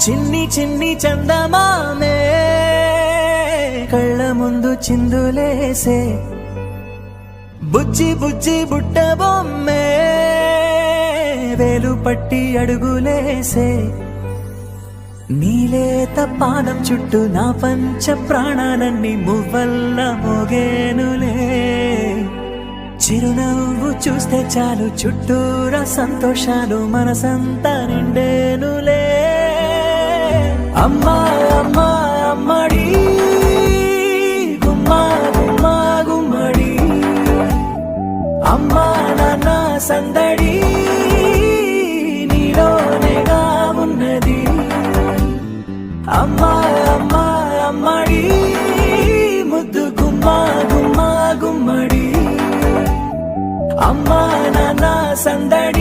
చిన్ని చిన్ని చందమామే కళ్ళ ముందు చిందులేసే బుజ్జి బుజ్జి బుట్ట బొమ్మే వేలు పట్టి అడుగులేసే నీలేత పానం చుట్టూ నా పంచ ప్రాణాలన్నీ మువ్వల్ల మోగేనులే చిరునవ్వు చూస్తే చాలు చుట్టూరా సంతోషాలు మనసంతా నిండేనులే అమ్మా అమ్మా అమ్మడి గుమ్మా గుమ్మా గుమ్మడి అమ్మా నాన్న సందడి నీలోనేగా ఉన్నది అమ్మా అమ్మా అమ్మడి ముద్దు గుమ్మా గుమ్మా గుమ్మడి అమ్మా నాన్న సందడి